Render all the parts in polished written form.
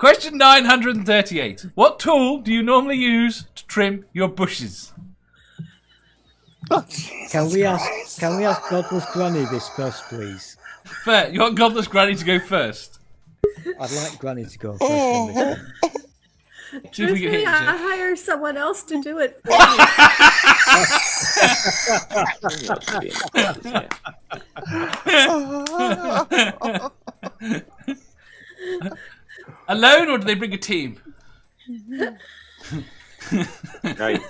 Question 938. What tool do you normally use to trim your bushes? Oh, Can we ask Godless Granny this first, please? Fair. You want Godless Granny to go first? I'd like Granny to go first on this one. See if we can hit Truthfully, you. I hire someone else to do it for me. Alone, or do they bring a team? Right.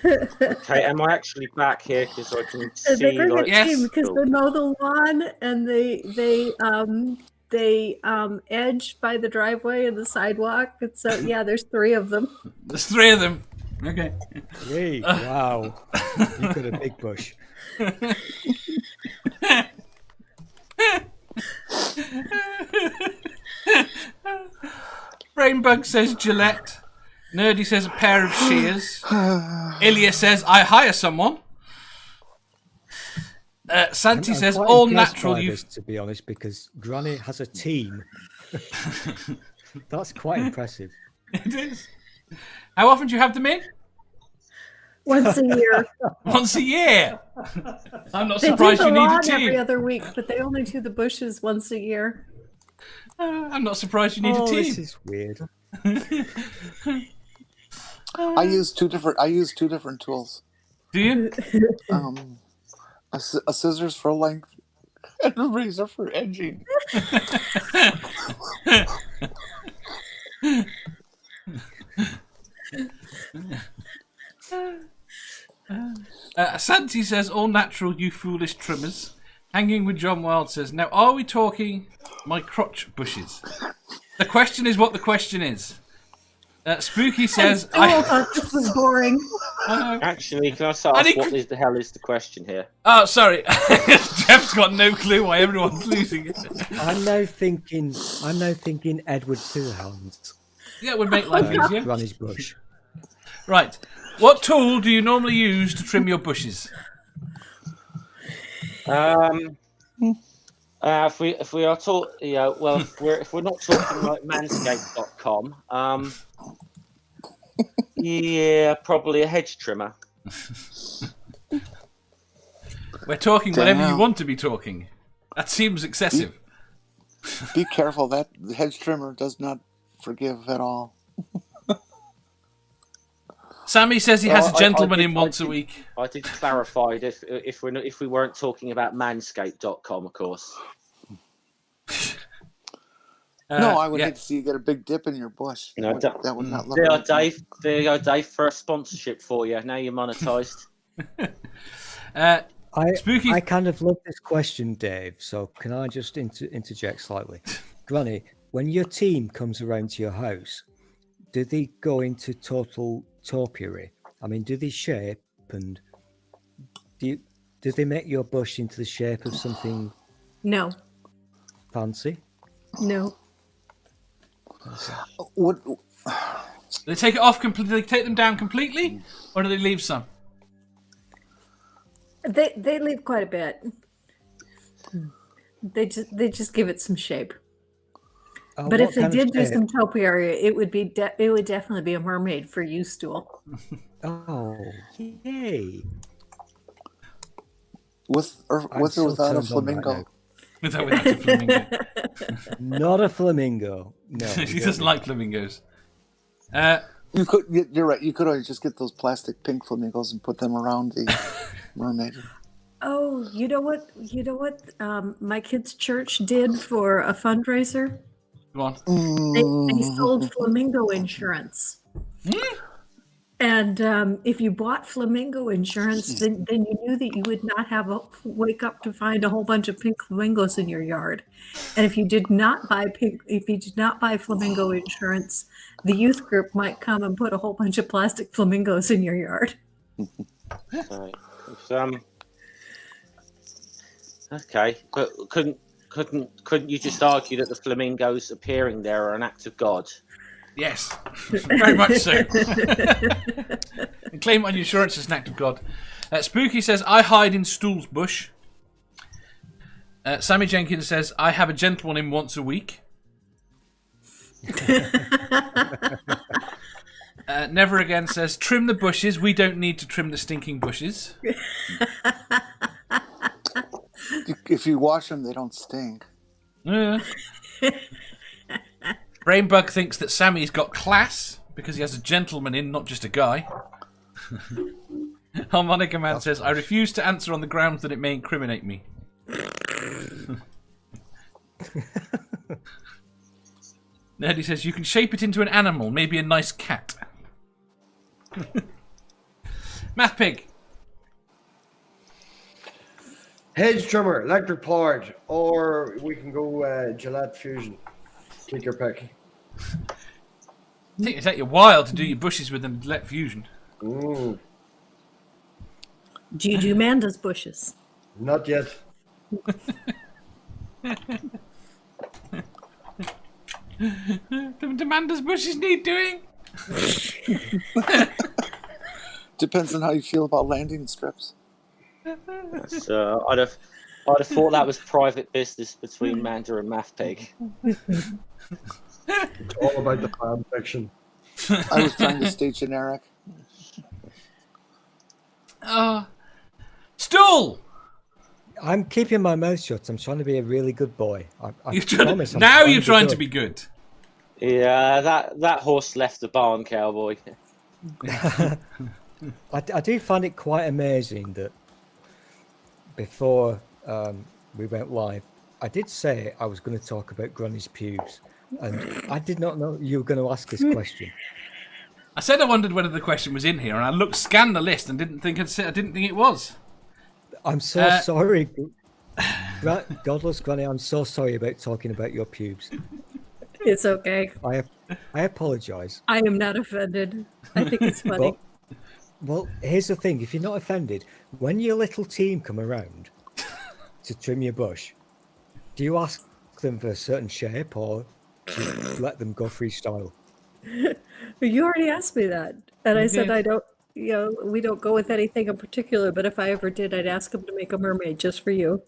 Okay, am I actually back here because I can see? They bring like, a Yes. team because they mow the lawn and they edge by the driveway and the sidewalk. And so yeah, there's 3 of them. There's 3 of them. Okay. Hey, wow. You've got a big bush. Brainbug says Gillette. Nerdy says a pair of shears. Ilya says I hire someone. Santi I'm says quite all impressed natural. by You this, to be honest, because Granny has a team. That's quite impressive. It is. How often do you have them in? Once a year. Once a year. I'm not They do surprised the you need a lawn team. every other week, but they only do the bushes once a year. I'm not surprised you need a Oh, team. this is weird. I use two different tools. Do you? A scissors for length and a razor for edging. Santi says all natural, you foolish trimmers. Hanging with John Wild says, now are we talking my crotch bushes? The question is what the question is. Spooky says, I thought this was boring. Actually, can I ask And he what could- the hell is the question here? Oh, sorry. Jeff's got no clue why everyone's losing it. I'm now thinking Edward Two Hands. Yeah, it would make life easier. Granny's bush. Right. What tool do you normally use to trim your bushes? If we are talking, well, if we're not talking like Manscaped.com, yeah, probably a hedge trimmer. We're talking whatever you Damn. want to be talking. That seems excessive. Be careful, that hedge trimmer does not forgive at all. Sammy says he has Well, a gentleman I in once a week. I did clarify it if we weren't talking about Manscaped.com, of course. No, I would yeah. hate to see you get a big dip in your bush. No, That would not look There you right. go, Dave. There you go, Dave. First sponsorship for you. Now you're monetised. Spooky. I kind of love this question, Dave. So can I just interject slightly? Granny, when your team comes around to your house, do they go into total topiary? I mean, do they shape and do they make your bush into the shape of something No. fancy? No. What, Do they take it off completely? They take them down completely, or do they leave some? They leave quite a bit. They just give it some shape. But What if they kind of did do shape? some topiary, it would definitely be a mermaid for you stool. Oh, yay! with or I'm with or so without a turned on right flamingo? now. Without a flamingo. Not a flamingo. No, She doesn't like flamingos. You're right. You could always just get those plastic pink flamingos and put them around the mermaid. Oh, you know what? My kids' church did for a fundraiser. Go on. They sold flamingo insurance. And if you bought flamingo insurance, then you knew that you would not wake up to find a whole bunch of pink flamingos in your yard. And if you did not buy flamingo insurance, the youth group might come and put a whole bunch of plastic flamingos in your yard. Right. Okay, but couldn't you just argue that the flamingos appearing there are an act of God? Yes, very much so. And claim on your insurance as an act of God. Spooky says, I hide in Stool's bush. Sammy Jenkins says, I have a gentleman in once a week. Never Again says, trim the bushes. We don't need to trim the stinking bushes. If you wash them, they don't stink. Yeah. Brainbug thinks that Sammy's got class because he has a gentleman in, not just a guy. Harmonica Man says, I refuse to answer on the grounds that it may incriminate me. Nerdy says, you can shape it into an animal, maybe a nice cat. Math Pig. Hedge trimmer, electric powered, or we can go Gillette Fusion. Take your pick. I think it'd take you a while to do your bushes with them Gillette Fusion. Ooh, Do you do Manda's bushes? not yet. Do Amanda's bushes need doing? Depends on how you feel about landing strips. So I'd have thought that was private business between Manda and Math Pig. It's all about the fan fiction. I was trying to stay generic. Stool! I'm keeping my mouth shut. I'm trying to be a really good boy. I Promise now you're trying to be good. Yeah, that horse left the barn, cowboy. I do find it quite amazing that before we went live, I did say I was going to talk about Granny's pubes, and I did not know you were going to ask this question. I said I wondered whether the question was in here, and I scanned the list and didn't think it was. I'm so sorry, Godless Granny. I'm so sorry about talking about your pubes. It's okay. I apologise. I am not offended. I think it's funny. Well, here's the thing: if you're not offended, when your little team come around to trim your bush, do you ask them for a certain shape, or do you let them go freestyle? You already asked me that, and I said I don't. We don't go with anything in particular. But if I ever did, I'd ask them to make a mermaid just for you.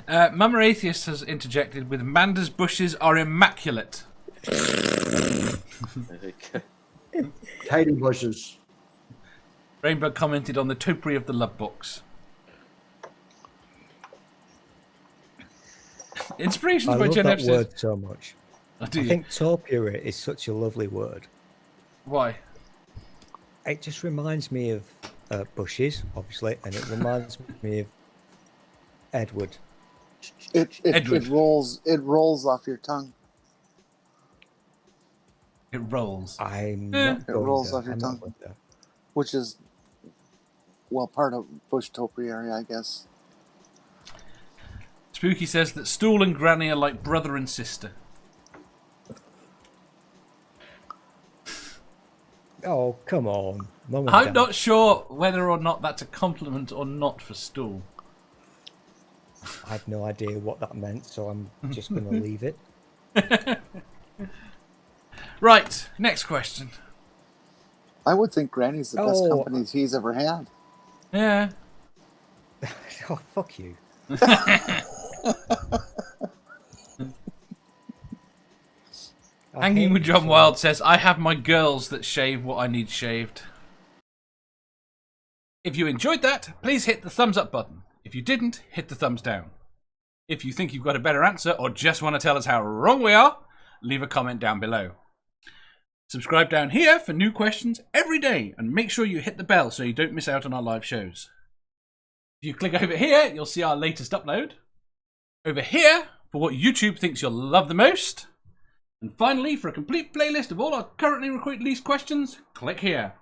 Mama Atheist has interjected with Manda's bushes are immaculate. Tidy bushes. Rainbow commented on the topiary of the love box. Inspirations I by love Gen that F word says. so much. I I think topiary is such a lovely word. Why? It just reminds me of bushes, obviously, and it reminds me of Edward. It rolls off your tongue. It rolls. I'm not It going rolls there. off your I'm not tongue. going there. Which is, well, part of bush topiary, I guess. Spooky says that Stool and Granny are like brother and sister. Oh, come on. Mum and I'm Dad. not sure whether or not that's a compliment or not for Stool. I have no idea what that meant, so I'm just going to leave it. Right, next question. I would think Granny's the best Oh. company he's ever had. Yeah. Oh, fuck you. Hanging with John Wild says, I have my girls that shave what I need shaved. If you enjoyed that, please hit the thumbs up button. If you didn't, hit the thumbs down. If you think you've got a better answer or just want to tell us how wrong we are, leave a comment down below. Subscribe down here for new questions every day and make sure you hit the bell so you don't miss out on our live shows. If you click over here, you'll see our latest upload. Over here, for what YouTube thinks you'll love the most. And finally, for a complete playlist of all our currently released questions, click here.